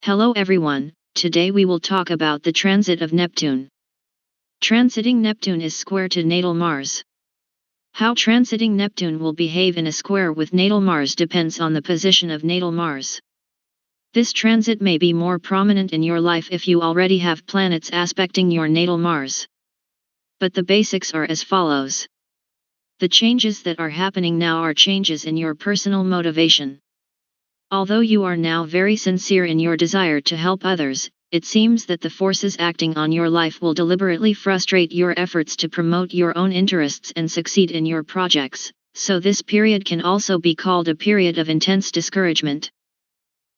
Hello everyone, today we will talk about the transit of Neptune. Transiting Neptune is square to natal Mars. How transiting Neptune will behave in a square with natal Mars depends on the position of natal Mars. This transit may be more prominent in your life if you already have planets aspecting your natal Mars. But the basics are as follows. The changes that are happening now are changes in your personal motivation. Although you are now very sincere in your desire to help others, it seems that the forces acting on your life will deliberately frustrate your efforts to promote your own interests and succeed in your projects, so this period can also be called a period of intense discouragement.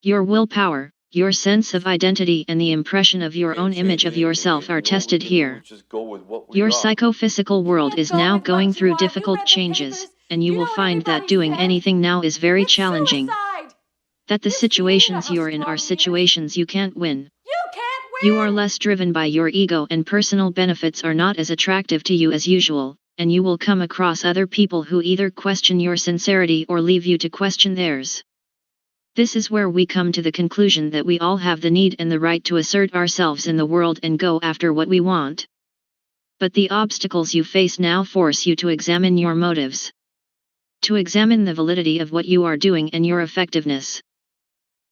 Your willpower, your sense of identity and the impression of your own image of yourself are tested here. Your psychophysical world is now going through difficult changes, and you will find that doing anything now is very challenging. That the situations you're in are situations you can't win. You are less driven by your ego and personal benefits are not as attractive to you as usual, and you will come across other people who either question your sincerity or leave you to question theirs. This is where we come to the conclusion that we all have the need and the right to assert ourselves in the world and go after what we want. But the obstacles you face now force you to examine your motives. To examine the validity of what you are doing and your effectiveness.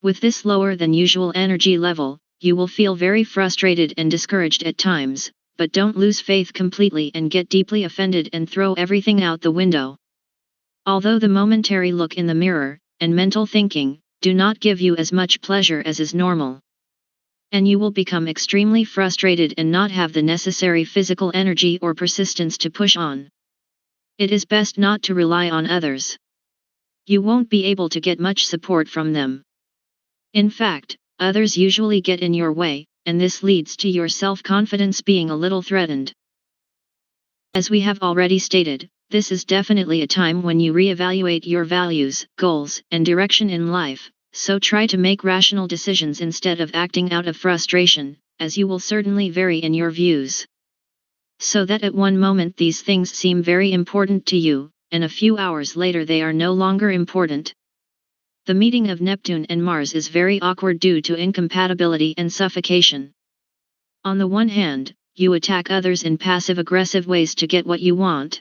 With this lower than usual energy level, you will feel very frustrated and discouraged at times, but don't lose faith completely and get deeply offended and throw everything out the window. Although the momentary look in the mirror, and mental thinking, do not give you as much pleasure as is normal. And you will become extremely frustrated and not have the necessary physical energy or persistence to push on. It is best not to rely on others. You won't be able to get much support from them. In fact, others usually get in your way, and this leads to your self-confidence being a little threatened. As we have already stated, this is definitely a time when you reevaluate your values, goals, and direction in life, so try to make rational decisions instead of acting out of frustration, as you will certainly vary in your views. So that at one moment these things seem very important to you, and a few hours later they are no longer important. The meeting of Neptune and Mars is very awkward due to incompatibility and suffocation. On the one hand, you attack others in passive-aggressive ways to get what you want.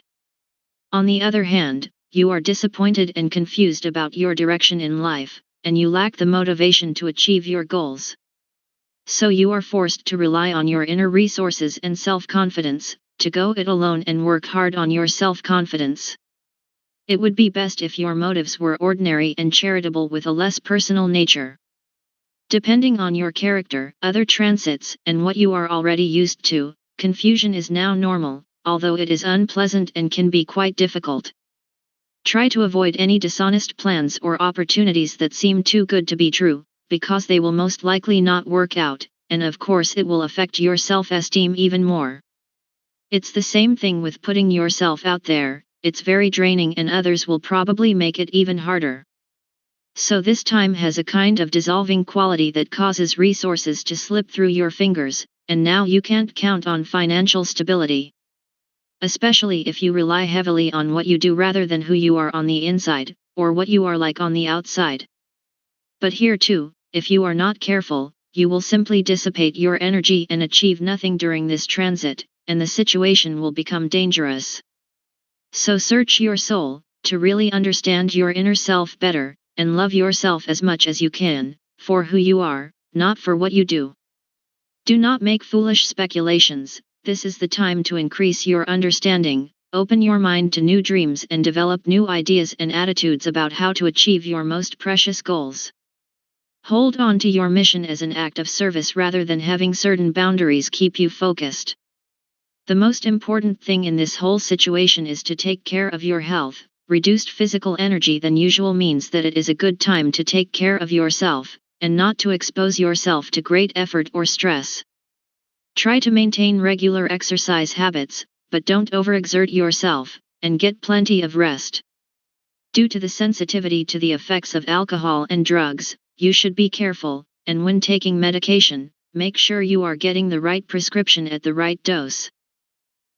On the other hand, you are disappointed and confused about your direction in life, and you lack the motivation to achieve your goals. So you are forced to rely on your inner resources and self-confidence, to go it alone and work hard on your self-confidence. It would be best if your motives were ordinary and charitable with a less personal nature. Depending on your character, other transits, and what you are already used to, confusion is now normal, although it is unpleasant and can be quite difficult. Try to avoid any dishonest plans or opportunities that seem too good to be true, because they will most likely not work out, and of course it will affect your self-esteem even more. It's the same thing with putting yourself out there. It's very draining and others will probably make it even harder. So this time has a kind of dissolving quality that causes resources to slip through your fingers, and now you can't count on financial stability. Especially if you rely heavily on what you do rather than who you are on the inside, or what you are like on the outside. But here too, if you are not careful, you will simply dissipate your energy and achieve nothing during this transit, and the situation will become dangerous. So search your soul, to really understand your inner self better, and love yourself as much as you can, for who you are, not for what you do. Do not make foolish speculations, this is the time to increase your understanding, open your mind to new dreams and develop new ideas and attitudes about how to achieve your most precious goals. Hold on to your mission as an act of service rather than having certain boundaries keep you focused. The most important thing in this whole situation is to take care of your health. Reduced physical energy than usual means that it is a good time to take care of yourself, and not to expose yourself to great effort or stress. Try to maintain regular exercise habits, but don't overexert yourself, and get plenty of rest. Due to the sensitivity to the effects of alcohol and drugs, you should be careful, and when taking medication, make sure you are getting the right prescription at the right dose.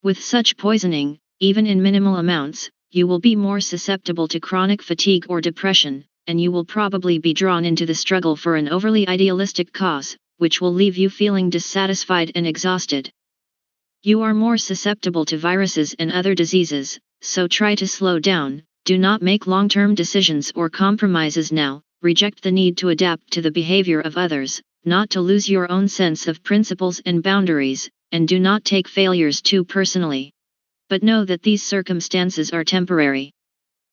With such poisoning, even in minimal amounts, you will be more susceptible to chronic fatigue or depression, and you will probably be drawn into the struggle for an overly idealistic cause, which will leave you feeling dissatisfied and exhausted. You are more susceptible to viruses and other diseases, so try to slow down, do not make long-term decisions or compromises now, reject the need to adapt to the behavior of others, not to lose your own sense of principles and boundaries, and do not take failures too personally. But know that these circumstances are temporary.